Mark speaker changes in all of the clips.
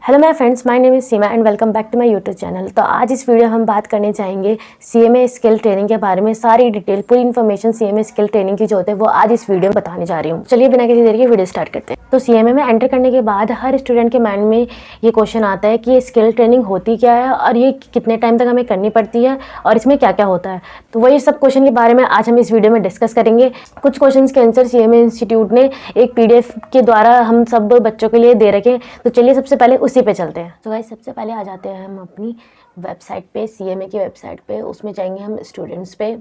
Speaker 1: Hello my friends, my name is Seema and welcome back to my YouTube channel. तो आज इस video हम बात करने जाएंगे सीएमए स्किल ट्रेनिंग के बारे में। सारी डिटेल पूरी इन्फॉर्मेशन सीएमए स्किल ट्रेनिंग की जो होते हैं वो आज इस वीडियो में बताने जा रही हूँ। चलिए बिना किसी देर के वीडियो स्टार्ट करते हैं। तो सीएमए में एंटर करने के बाद हर स्टूडेंट के माइंड में ये क्वेश्चन आता है कि ये स्किल ट्रेनिंग होती क्या है और ये कितने टाइम तक हमें करनी पड़ती है और इसमें क्या क्या होता है। तो वही सब क्वेश्चन के बारे में आज हम इस वीडियो में डिस्कस करेंगे। कुछ क्वेश्चन के आंसर सीएमए इंस्टीट्यूट ने एक पीडीएफ के द्वारा हम सब बच्चों के लिए दे रखे। तो चलिए सबसे पहले उसी पे चलते हैं। तो गाइस सबसे पहले आ जाते हैं हम अपनी वेबसाइट पे, सीएमए की वेबसाइट पे। उसमें जाएंगे हम स्टूडेंट्स पे।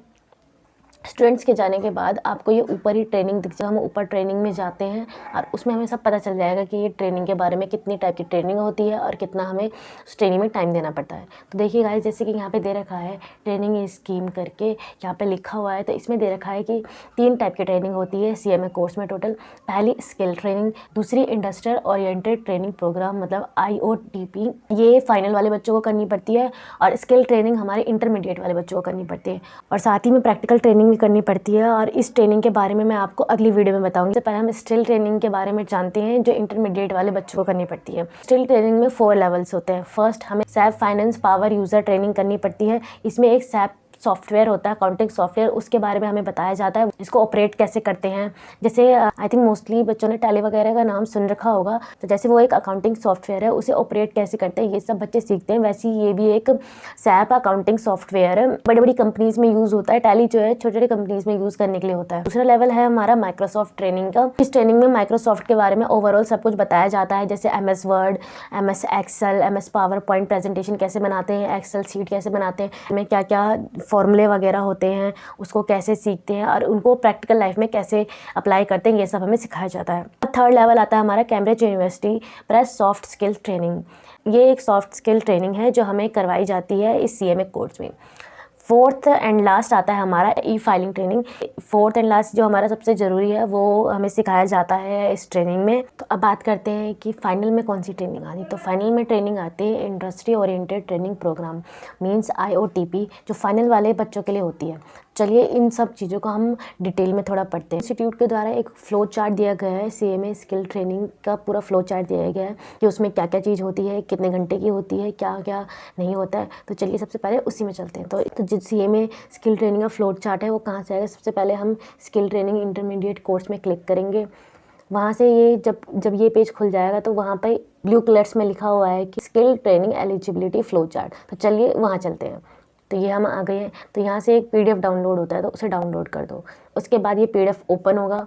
Speaker 1: स्टूडेंट्स के जाने के बाद आपको ये ऊपर ही ट्रेनिंग दिख जाए। हम ऊपर ट्रेनिंग में जाते हैं और उसमें हमें सब पता चल जाएगा कि ये ट्रेनिंग के बारे में कितनी टाइप की ट्रेनिंग होती है और कितना हमें उस ट्रेनिंग में टाइम देना पड़ता है। तो देखिए गाइस, जैसे कि यहाँ पे दे रखा है ट्रेनिंग स्कीम करके, यहाँ पे लिखा हुआ है। तो इसमें दे रखा है कि 3 टाइप की ट्रेनिंग होती है सीएमए कोर्स में टोटल। पहली स्किल ट्रेनिंग, दूसरी इंडस्ट्रियल ओरिएंटेड ट्रेनिंग प्रोग्राम मतलब IOTP, ये फाइनल वाले बच्चों को करनी पड़ती है। और स्किल ट्रेनिंग हमारे इंटरमीडिएट वाले बच्चों को करनी पड़ती है और साथ ही में प्रैक्टिकल ट्रेनिंग भी करनी पड़ती है। और इस ट्रेनिंग के बारे में मैं आपको अगली वीडियो में बताऊंगी। पहले हम स्किल ट्रेनिंग के बारे में जानते हैं जो इंटरमीडिएट वाले बच्चों को करनी पड़ती है। स्किल ट्रेनिंग में 4 लेवल्स होते हैं। फर्स्ट, हमें SAP finance power user training करनी पड़ती है। इसमें एक सैप सॉफ्टवेयर होता है, अकाउंटिंग सॉफ्टवेयर, उसके बारे में हमें बताया जाता है इसको ऑपरेट कैसे करते हैं। जैसे आई थिंक मोस्टली बच्चों ने टैली वगैरह का नाम सुन रखा होगा। तो जैसे वो एक अकाउंटिंग सॉफ्टवेयर है, उसे ऑपरेट कैसे करते हैं ये सब बच्चे सीखते हैं। वैसे ही ये भी एक सैप अकाउंटिंग सॉफ्टवेयर है। बड़ी बड़ी कंपनीज में यूज होता है। टैली जो है छोटे छोटे कंपनीज में यूज करने के लिए होता है। दूसरा लेवल है हमारा माइक्रोसॉफ्ट ट्रेनिंग का। इस ट्रेनिंग में माइक्रोसॉफ्ट के बारे में ओवरऑल सब कुछ बताया जाता है, जैसे MS word, MS Excel, MS PowerPoint presentation कैसे बनाते हैं, एक्सेल शीट कैसे बनाते हैं, हमें क्या क्या फॉर्मूले वगैरह होते हैं, उसको कैसे सीखते हैं और उनको प्रैक्टिकल लाइफ में कैसे अप्लाई करते हैं, ये सब हमें सिखाया जाता है। थर्ड लेवल आता है हमारा Cambridge university press soft skill training. ये एक सॉफ्ट स्किल ट्रेनिंग है जो हमें करवाई जाती है इस सीएमए कोर्स में। फोर्थ एंड लास्ट आता है हमारा E-फाइलिंग ट्रेनिंग। फोर्थ एंड लास्ट जो हमारा सबसे ज़रूरी है वो हमें सिखाया जाता है इस ट्रेनिंग में। तो अब बात करते हैं कि फाइनल में कौन सी ट्रेनिंग आती है। तो फाइनल में ट्रेनिंग आती है industry oriented training program means IOTP, जो फाइनल वाले बच्चों के लिए होती है। चलिए इन सब चीज़ों को हम डिटेल में थोड़ा पढ़ते हैं। इंस्टीट्यूट के द्वारा एक फ्लो चार्ट दिया गया है, सीएमए स्किल ट्रेनिंग का पूरा फ्लो चार्ट दिया गया है कि उसमें क्या क्या चीज़ होती है, कितने घंटे की होती है, क्या क्या नहीं होता है। तो चलिए सबसे पहले उसी में चलते हैं। तो जो सीएमए स्किल ट्रेनिंग का फ्लो चार्ट है वो कहाँ से आएगा। सबसे पहले हम स्किल ट्रेनिंग इंटरमीडिएट कोर्स में क्लिक करेंगे। वहाँ से ये जब ये पेज खुल जाएगा तो वहाँ पर ब्लू कलर्स में लिखा हुआ है कि skill training eligibility flow chart. तो चलिए वहाँ चलते हैं। तो ये हम आ गए हैं। तो यहाँ से एक PDF डाउनलोड होता है, तो उसे डाउनलोड कर दो। उसके बाद ये PDF ओपन होगा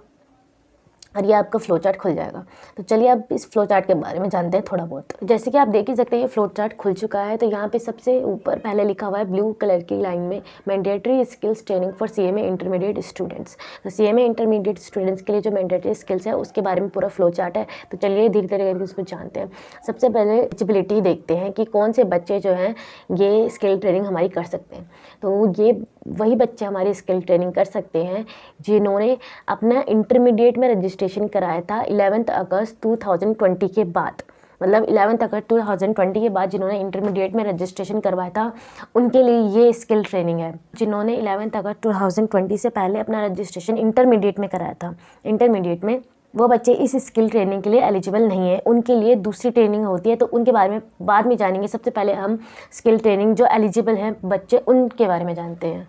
Speaker 1: और ये आपका फ्लो चार्ट खुल जाएगा। तो चलिए अब इस फ्लो चार्ट के बारे में जानते हैं थोड़ा बहुत। जैसे कि आप देख ही सकते हैं ये फ्लो चार्ट खुल चुका है। तो यहाँ पे सबसे ऊपर पहले लिखा हुआ है ब्लू कलर की लाइन में mandatory skills training for CMA intermediate students. तो सीएमए इंटरमीडिएट स्टूडेंट्स के लिए जो मैंडेटरी स्किल्स है उसके बारे में पूरा फ्लो चार्ट है। तो चलिए धीरे धीरे करके उसको जानते हैं। सबसे पहले एलिजिबिलिटी देखते हैं कि कौन से बच्चे जो हैं ये स्किल ट्रेनिंग हमारी कर सकते हैं। तो ये वही बच्चे हमारी स्किल ट्रेनिंग कर सकते हैं जिन्होंने अपना इंटरमीडिएट में रजिस्ट्रेशन कराया था 11 अगस्त 2020 के बाद। मतलब 11 अगस्त 2020 के बाद जिन्होंने इंटरमीडिएट में रजिस्ट्रेशन करवाया था उनके लिए ये स्किल ट्रेनिंग है। जिन्होंने 11 अगस्त 2020 से पहले अपना रजिस्ट्रेशन इंटरमीडिएट में कराया था, इंटरमीडिएट में, वो बच्चे इस स्किल ट्रेनिंग के लिए एलिजिबल नहीं है। उनके लिए दूसरी ट्रेनिंग होती है, तो उनके बारे में बाद में जानेंगे। सबसे पहले हम स्किल ट्रेनिंग जो एलिजिबल हैं बच्चे उनके बारे में जानते हैं।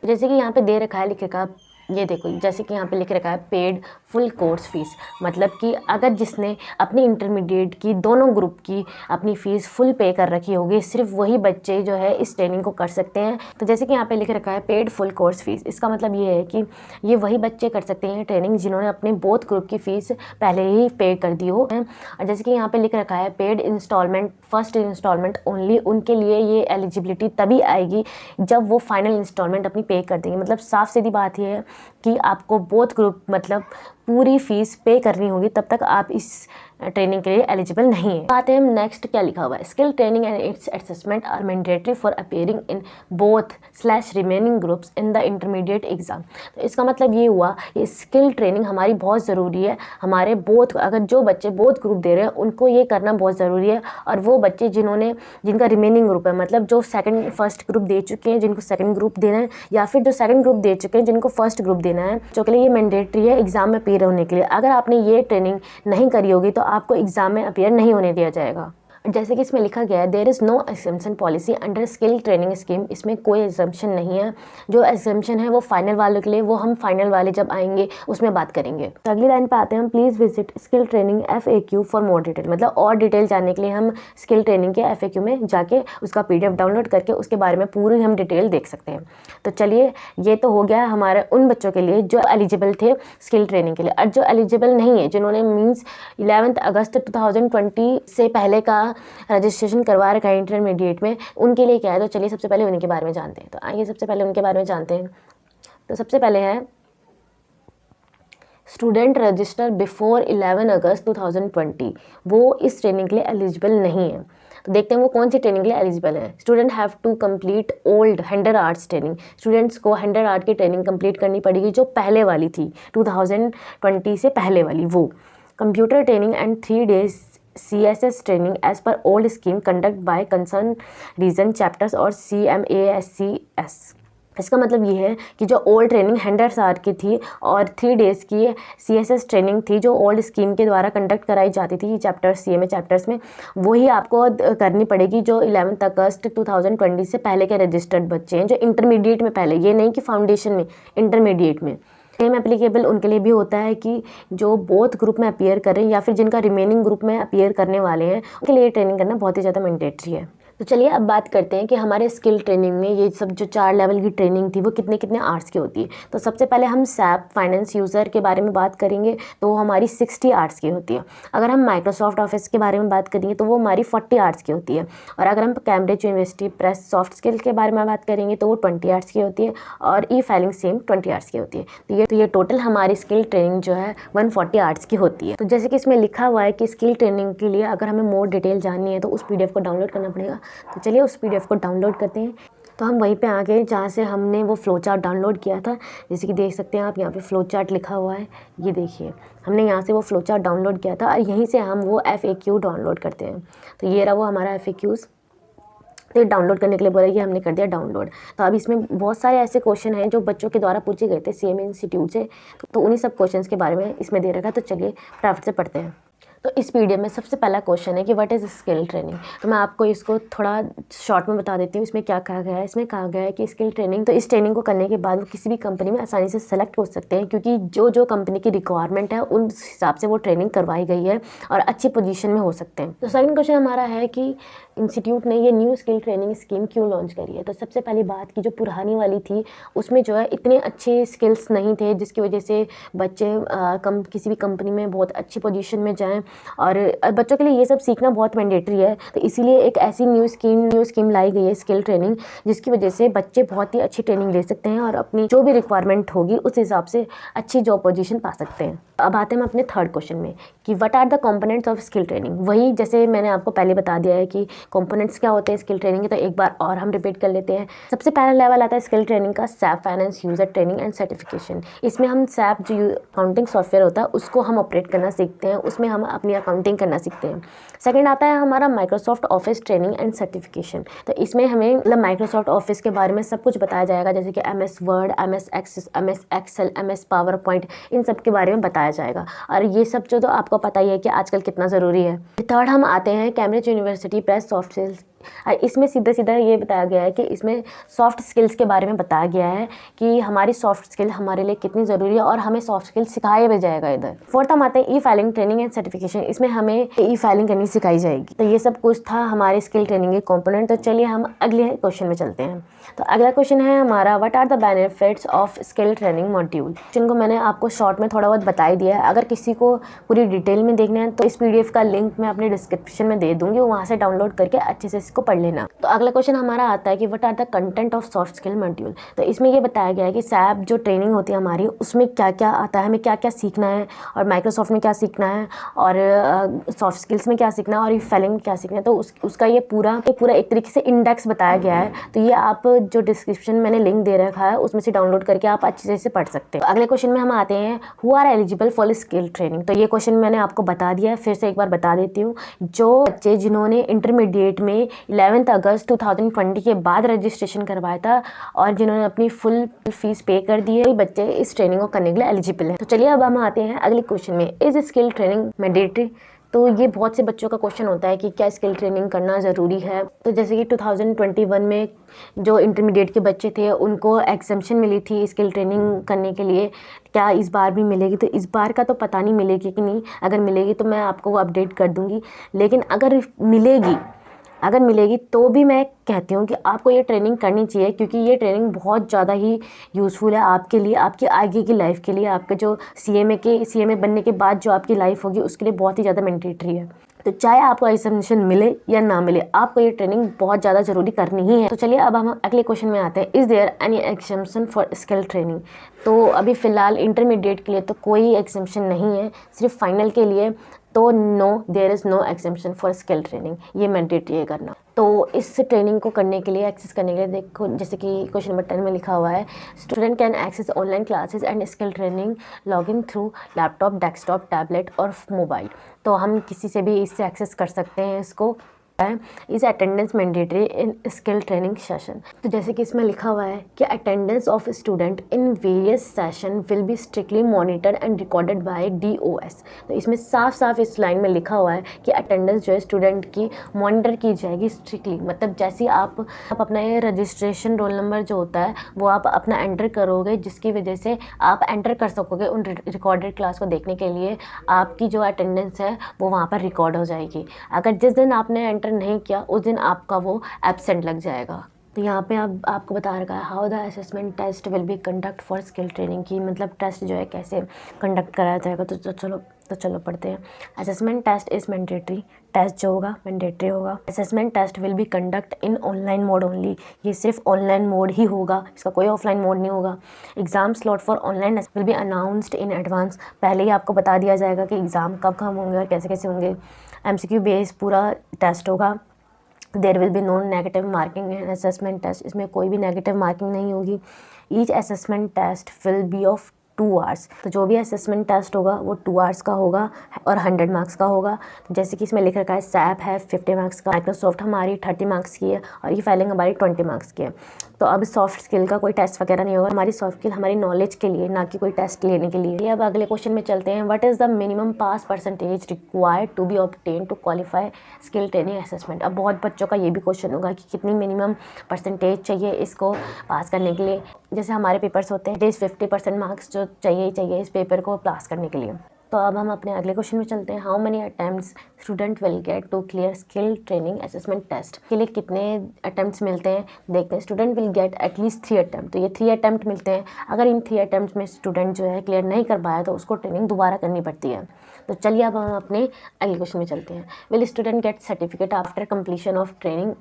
Speaker 1: जैसे कि यहाँ पे दे रखा है, लिख रखा है, ये देखो, जैसे कि यहाँ पे लिख रखा है पेड फुल कोर्स फीस। मतलब कि अगर जिसने अपनी इंटरमीडिएट की दोनों ग्रुप की अपनी फ़ीस फुल पे कर रखी होगी, सिर्फ वही बच्चे जो है इस ट्रेनिंग को कर सकते हैं। तो जैसे कि यहाँ पे लिख रखा है पेड फुल कोर्स फीस, इसका मतलब ये है कि ये वही बच्चे कर सकते हैं ट्रेनिंग जिन्होंने अपने बोथ ग्रुप की फ़ीस पहले ही पे कर दी हो। और जैसे कि यहाँ पे लिख रखा है paid instalment, first instalment only, उनके लिए ये एलिजिबिलिटी तभी आएगी जब वो फाइनल इंस्टॉलमेंट अपनी पे कर देंगे। मतलब साफ सीधी बात ये है कि आपको बोथ ग्रुप मतलब पूरी फीस पे करनी होगी, तब तक आप इस ट्रेनिंग के लिए एलिजिबल नहीं है। आते हैं हम नेक्स्ट, क्या लिखा हुआ है, skill training and its assessment are mandatory for appearing in both slash remaining groups in the intermediate exam. तो इसका मतलब ये हुआ ये स्किल ट्रेनिंग हमारी बहुत ज़रूरी है। हमारे बोथ, अगर जो बच्चे बोथ ग्रुप दे रहे हैं उनको ये करना बहुत ज़रूरी है। और वो बच्चे जिनका रिमेनिंग ग्रुप है, मतलब जो सेकंड फर्स्ट ग्रुप दे चुके हैं जिनको सेकंड ग्रुप देना है, या फिर जो सेकंड ग्रुप दे चुके हैं जिनको फर्स्ट ग्रुप देना है, जो के लिए ये मैंडेटरी है एग्जाम में अपीयर होने के लिए। अगर आपने ये ट्रेनिंग नहीं करी होगी तो आपको एग्जाम में अपीयर नहीं होने दिया जाएगा। जैसे कि इसमें लिखा गया है there is no exemption policy under skill training scheme, इसमें कोई एग्जम्पशन नहीं है। जो एग्जम्पशन है वो फाइनल वालों के लिए, वो हम फाइनल वाले जब आएंगे उसमें बात करेंगे। तो अगली लाइन पे आते हैं हम, please visit skill training FAQ for more detail, मतलब और डिटेल जानने के लिए हम स्किल ट्रेनिंग के FAQ में जाके उसका PDF डाउनलोड करके उसके बारे में पूरी हम डिटेल देख सकते हैं। तो चलिए, ये तो हो गया हमारे उन बच्चों के लिए जो एलिजिबल थे स्किल ट्रेनिंग के लिए। और जो एलिजिबल नहीं है, जिन्होंने मीन्स 11 अगस्त 2020 से पहले का रजिस्ट्रेशन करवा रखा है इंटरमीडिएट में, उनके लिए क्या है। तो चलिए सबसे पहले उनके बारे में जानते हैं। तो आइए सबसे पहले उनके बारे में जानते हैं। तो सबसे पहले है स्टूडेंट रजिस्टर बिफोर 11 अगस्त 2020, वो इस ट्रेनिंग के लिए एलिजिबल नहीं है। तो देखते हैं वो कौन सी ट्रेनिंग के लिए एलिजिबल है। Student have to complete old 100 hours training, students को 100 आवर की ट्रेनिंग कंप्लीट करनी पड़ेगी जो पहले वाली थी 2020 से पहले वाली, वो computer training and 3 days CSS training as per old scheme conduct by concern region chapters और CMASCS। इसका मतलब ये है कि जो ओल्ड ट्रेनिंग 100 आवर की थी और 3 days की CSS ट्रेनिंग थी जो ओल्ड स्कीम के द्वारा कंडक्ट कराई जाती थी चैप्टर्स CMA चैप्टर्स में, वही आपको करनी पड़ेगी जो 11 अगस्त 2020 से पहले के रजिस्टर्ड बच्चे हैं, जो इंटरमीडिएट में पहले, ये नहीं कि फाउंडेशन में, इंटरमीडिएट में। सेम एप्लीकेबल उनके लिए भी होता है कि जो बोथ ग्रुप में अपीयर कर रहे हैं या फिर जिनका रिमेनिंग ग्रुप में अपीयर करने वाले हैं, उनके लिए ट्रेनिंग करना बहुत ही ज़्यादा मैंडेटरी है। तो चलिए अब बात करते हैं कि हमारे स्किल ट्रेनिंग में ये सब जो 4 लेवल की ट्रेनिंग थी वो कितने कितने आवर्स की होती है। तो सबसे पहले हम SAP फाइनेंस यूज़र के बारे में बात करेंगे तो वो हमारी 60 आवर्स की होती है। अगर हम माइक्रोसॉफ्ट ऑफिस के बारे में बात करेंगे तो वो हमारी 40 आवर्स की होती है। और अगर हम Cambridge university press soft skill के बारे में बात करेंगे तो वो 20 आवर्स की होती है। और फाइलिंग सेम 20 आवर्स की होती है। तो ये टोटल हमारी स्किल ट्रेनिंग जो है 140 आवर्स की होती है। तो जैसे कि इसमें लिखा हुआ है कि स्किल ट्रेनिंग के लिए अगर हमें मोर डिटेल जाननी है तो उस PDF को डाउनलोड करना पड़ेगा। तो चलिए उस PDF को डाउनलोड करते हैं। तो हम वहीं पे आ गए जहाँ से हमने वो फ्लो चार्ट डाउनलोड किया था। जैसे कि देख सकते हैं आप, यहाँ पे फ्लो चार्ट लिखा हुआ है, ये देखिए हमने यहाँ से वो फ्लो चार्ट डाउनलोड किया था और यहीं से हम वो FAQ डाउनलोड करते हैं। तो ये रहा वो हमारा FAQs। तो डाउनलोड करने के लिए बोला कि हमने कर दिया डाउनलोड। तो अब इसमें बहुत सारे ऐसे क्वेश्चन हैं जो बच्चों के द्वारा पूछे गए थे CMA इंस्टीट्यूट से, तो उन्हीं सब क्वेश्चंस के बारे में इसमें दे रखा है। तो चलिए फटाफट से पढ़ते हैं। तो इस PDF में सबसे पहला क्वेश्चन है कि व्हाट इज़ स्किल ट्रेनिंग। तो मैं आपको इसको थोड़ा शॉर्ट में बता देती हूँ इसमें क्या कहा गया है। इसमें कहा गया है कि स्किल ट्रेनिंग, तो इस ट्रेनिंग को करने के बाद वो किसी भी कंपनी में आसानी से सेलेक्ट हो सकते हैं, क्योंकि जो जो कंपनी की रिक्वायरमेंट है उस हिसाब से वो ट्रेनिंग करवाई गई है और अच्छी पोजीशन में हो सकते हैं। तो सेकंड क्वेश्चन हमारा है कि इंस्टीट्यूट ने ये न्यू स्किल ट्रेनिंग स्कीम क्यों लॉन्च करी है। तो सबसे पहली बात कि जो पुरानी वाली थी उसमें जो है इतने अच्छे स्किल्स नहीं थे, जिसकी वजह से बच्चे किसी भी कंपनी में बहुत अच्छी पोजीशन में जाएं। और बच्चों के लिए ये सब सीखना बहुत मैंडेटरी है। तो इसीलिए एक ऐसी न्यू स्कीम लाई गई है स्किल ट्रेनिंग, जिसकी वजह से बच्चे बहुत ही अच्छी ट्रेनिंग ले सकते हैं और अपनी जो भी रिक्वायरमेंट होगी उस हिसाब से अच्छी जॉब पोजीशन पा सकते हैं। अब आते हैं हम अपने थर्ड क्वेश्चन में कि what are the components of skill training. वही जैसे मैंने आपको पहले बता दिया है कि कंपोनेंट्स क्या होते हैं स्किल ट्रेनिंग के, तो एक बार और हम रिपीट कर लेते हैं। सबसे पहला लेवल आता है स्किल ट्रेनिंग का SAP finance user training and certification. इसमें हम SAP जो अकाउंटिंग सॉफ्टवेयर होता है उसको हम ऑपरेट करना सीखते हैं, उसमें हम अपनी अकाउंटिंग करना सीखते हैं। सेकंड आता है हमारा Microsoft office training and certification. तो इसमें हमें मतलब माइक्रोसॉफ्ट ऑफिस के बारे में सब कुछ बताया जाएगा, जैसे कि MS word, MS Access, MS Excel, MS PowerPoint, इन सब के बारे में बताया जाएगा। और ये सब जो तो आपको पता ही है कि आजकल कितना ज़रूरी है। थर्ड हम आते हैं Cambridge university press soft skills. इसमें सीधा ये बताया गया है कि इसमें सॉफ्ट स्किल्स के बारे में बताया गया है कि हमारी सॉफ्ट स्किल हमारे लिए कितनी ज़रूरी है और हमें सॉफ्ट स्किल सिखाया भी जाएगा इधर। फोर्थ हम आते हैं फाइलिंग ट्रेनिंग एंड सर्टिफिकेशन। इसमें हमें फाइलिंग करनी सिखाई जाएगी। तो ये सब कुछ था हमारे स्किल ट्रेनिंग के कंपोनेंट। तो चलिए हम अगले क्वेश्चन में चलते हैं। तो अगला क्वेश्चन है हमारा what are the benefits of skill training module. जिनको मैंने आपको शॉर्ट में थोड़ा बहुत बता ही दिया है। अगर किसी को पूरी डिटेल में देखना है तो इस PDF का लिंक मैं अपने डिस्क्रिप्शन में दे दूंगी, वहाँ से डाउनलोड करके अच्छे से इसको पढ़ लेना। तो अगला क्वेश्चन हमारा आता है कि what are the content of soft skill module. तो इसमें ये बताया गया है कि SAP जो ट्रेनिंग होती है हमारी उसमें क्या क्या आता है, हमें क्या क्या सीखना है, और माइक्रोसॉफ्ट में क्या सीखना है, और सॉफ्ट स्किल्स में क्या सीखना है, और फाइलिंग में क्या सीखना है। तो उसका ये पूरा एक तरीके से इंडेक्स बताया गया है। तो ये आप जो डिस्क्रिप्शन मैंने लिंक दे रखा है उसमें से डाउनलोड करके आप अच्छे से पढ़ सकते हैं। अगले क्वेश्चन में हम आते हैं who are eligible for skill training. तो ये क्वेश्चन मैंने आपको बता दिया है, फिर से एक बार बता देती हूँ। जो बच्चे जिन्होंने इंटरमीडिएट में 11 अगस्त 2020 के बाद रजिस्ट्रेशन करवाया था और जिन्होंने अपनी फुल फीस पे कर दी है, बच्चे इस ट्रेनिंग को करने के लिए एलिजिबल हैं। तो चलिए अब हम आते हैं अगले क्वेश्चन में, इज स्किल ट्रेनिंग मैंडेटरी। तो ये बहुत से बच्चों का क्वेश्चन होता है कि क्या स्किल ट्रेनिंग करना ज़रूरी है। तो जैसे कि 2021 में जो इंटरमीडिएट के बच्चे थे उनको एग्जम्पशन मिली थी स्किल ट्रेनिंग करने के लिए, क्या इस बार भी मिलेगी? तो इस बार का तो पता नहीं मिलेगी कि नहीं, अगर मिलेगी तो मैं आपको वो अपडेट कर दूँगी। लेकिन अगर मिलेगी तो भी मैं कहती हूँ कि आपको ये ट्रेनिंग करनी चाहिए, क्योंकि ये ट्रेनिंग बहुत ज़्यादा ही यूज़फुल है आपके लिए, आपकी आगे की लाइफ के लिए, आपके जो सीएमए बनने के बाद जो आपकी लाइफ होगी उसके लिए बहुत ही ज़्यादा मैंडेटरी है। तो चाहे आपको एग्जामिनेशन मिले या ना मिले, आपको ये ट्रेनिंग बहुत ज़्यादा ज़रूरी करनी ही है। तो चलिए अब हम अगले क्वेश्चन में आते हैं, is there any examination for skill training? तो अभी फ़िलहाल इंटरमीडिएट के लिए तो कोई एग्जामिनेशन नहीं है, सिर्फ फाइनल के लिए। तो no, there is no examination for skill training, ये मैंडेटरी है करना। तो इस ट्रेनिंग को करने के लिए, एक्सेस करने के लिए, देखो जैसे कि क्वेश्चन नंबर 10 में लिखा हुआ है, student can access online classes and skill training login through laptop, desktop, tablet और मोबाइल। तो हम किसी से भी इससे एक्सेस कर सकते हैं इसको। Is attendance mandatory in skill training session? तो जैसे कि इसमें लिखा हुआ है कि attendance of student in various session will be strictly monitored and recorded by DOS। तो इसमें साफ साफ इस लाइन में लिखा हुआ है कि अटेंडेंस जो है स्टूडेंट की मॉनिटर की जाएगी स्ट्रिक्टली। मतलब जैसे आप अपना ये रजिस्ट्रेशन रोल नंबर जो होता है वो आप अपना एंटर करोगे, जिसकी वजह से आप एंटर कर सकोगे उन रिकॉर्डेड क्लास को देखने के लिए। आपकी जो अटेंडेंस है वो वहाँ पर रिकॉर्ड हो जाएगी। अगर जिस दिन आपने एंटर नहीं किया उस दिन आपका वो एब्सेंट लग जाएगा। तो यहाँ पे आपको बता रखा है how the assessment test will be conduct for skill training की, मतलब टेस्ट जो है कैसे कंडक्ट कराया जाएगा। तो चलो पढ़ते हैं। Assessment test is mandatory, test जो होगा मैंडेटरी होगा। Assessment test will be conduct in online mode only, ये सिर्फ ऑनलाइन मोड ही होगा, इसका कोई ऑफलाइन मोड नहीं होगा। Exam slot for online will be announced in advance, पहले ही आपको बता दिया जाएगा कि एग्ज़ाम कब होंगे और कैसे कैसे होंगे। MCQ बेस पूरा टेस्ट होगा। There will be no negative marking in assessment test, इसमें कोई भी नेगेटिव मार्किंग नहीं होगी। Each assessment test will be of 2 hours, तो जो भी असेसमेंट टेस्ट होगा वो 2 आवर्स का होगा और 100 मार्क्स का होगा। तो जैसे कि इसमें लिख रखा है सैप है 50 मार्क्स का, माइक्रोसॉफ्ट हमारी 30 मार्क्स की है और ये फाइलिंग हमारी 20 मार्क्स की है। तो अब सॉफ्ट स्किल का कोई टेस्ट वगैरह नहीं होगा, हमारी सॉफ्ट स्किल हमारी नॉलेज के लिए, ना कि कोई टेस्ट लेने के लिए। अब अगले क्वेश्चन में चलते हैं। What is the minimum pass percentage required to be obtain to qualify skill training assessment? अब बहुत बच्चों का ये भी क्वेश्चन होगा कि कितनी मिनिमम परसेंटेज चाहिए इसको पास करने के लिए। जैसे हमारे पेपर्स होते हैं 50% मार्क्स जो चाहिए इस पेपर को पास करने के लिए। तो अब हम अपने अगले क्वेश्चन में चलते हैं। How many attempts student will get to clear skill training assessment test? के लिए कितने अटेम्प्ट्स मिलते हैं देखते हैं। Student will get at least 3 attempt, तो ये 3 अटेम्प्ट मिलते हैं। अगर इन 3 अटेम्प्ट में स्टूडेंट जो है क्लियर नहीं कर पाया तो उसको ट्रेनिंग दोबारा करनी पड़ती है। तो चलिए अब हम अपने अगले क्वेश्चन में चलते हैं। Will student gate certificate after completion of training?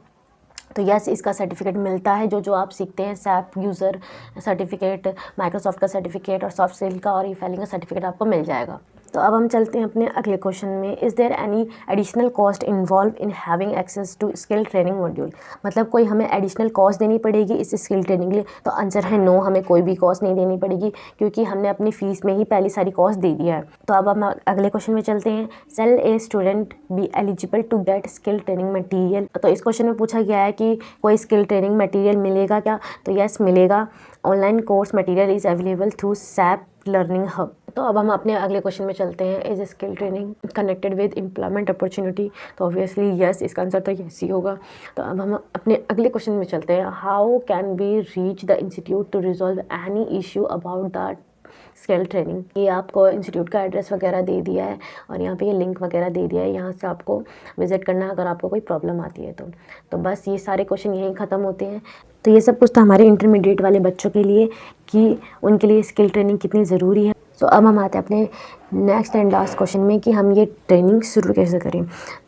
Speaker 1: तो यस, इसका सर्टिफिकेट मिलता है जो आप सीखते हैं। सैप यूज़र सर्टिफिकेट, माइक्रोसॉफ्ट का सर्टिफिकेट और सॉफ्ट स्किल का और ई फाइलिंग का सर्टिफिकेट आपको मिल जाएगा। तो अब हम चलते हैं अपने अगले क्वेश्चन में। Is there any additional cost involve in having access to skill training module? मतलब कोई हमें एडिशनल कॉस्ट देनी पड़ेगी इस स्किल ट्रेनिंग के लिए? तो आंसर है नो, हमें कोई भी कॉस्ट नहीं देनी पड़ेगी, क्योंकि हमने अपनी फ़ीस में ही पहली सारी कॉस्ट दे दिया है। तो अब हम अगले क्वेश्चन में चलते हैं। Shall a student be eligible to get skill training material? तो इस क्वेश्चन में पूछा गया है कि कोई स्किल ट्रेनिंग मटीरियल मिलेगा क्या? तो यस मिलेगा। Online course material is available through SAP learning hub. तो अब हम अपने अगले क्वेश्चन में चलते हैं। Is skill training connected with employment opportunity? तो ऑब्वियसली यस, इसका आंसर तो यस ही होगा। तो अब हम अपने अगले क्वेश्चन में चलते हैं। How can be reach the institute to resolve any issue about the skill training? ये आपको इंस्टीट्यूट का एड्रेस वगैरह दे दिया है और यहाँ पे ये लिंक वगैरह दे दिया है, यहाँ से आपको विजिट करना अगर आपको कोई प्रॉब्लम आती है तो बस ये सारे क्वेश्चन यहीं ख़त्म होते हैं। तो ये सब कुछ था हमारे इंटरमीडिएट वाले बच्चों के लिए कि उनके लिए स्किल ट्रेनिंग कितनी ज़रूरी है। तो अब हम आते हैं अपने नेक्स्ट एंड लास्ट क्वेश्चन में कि हम ये ट्रेनिंग शुरू कैसे करें।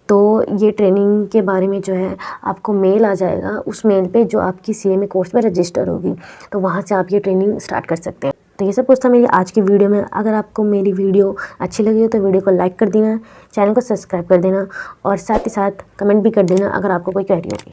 Speaker 1: तो ये ट्रेनिंग के बारे में जो है आपको मेल आ जाएगा, उस मेल पे जो आपकी CMA कोर्स में रजिस्टर होगी, तो वहाँ से आप ये ट्रेनिंग स्टार्ट कर सकते हैं। तो ये सब कुछ था मेरी आज की वीडियो में। अगर आपको मेरी वीडियो अच्छी लगी हो तो वीडियो को लाइक कर देना, चैनल को सब्सक्राइब कर देना और साथ ही साथ कमेंट भी कर देना अगर आपको कोई क्वेरी होगी।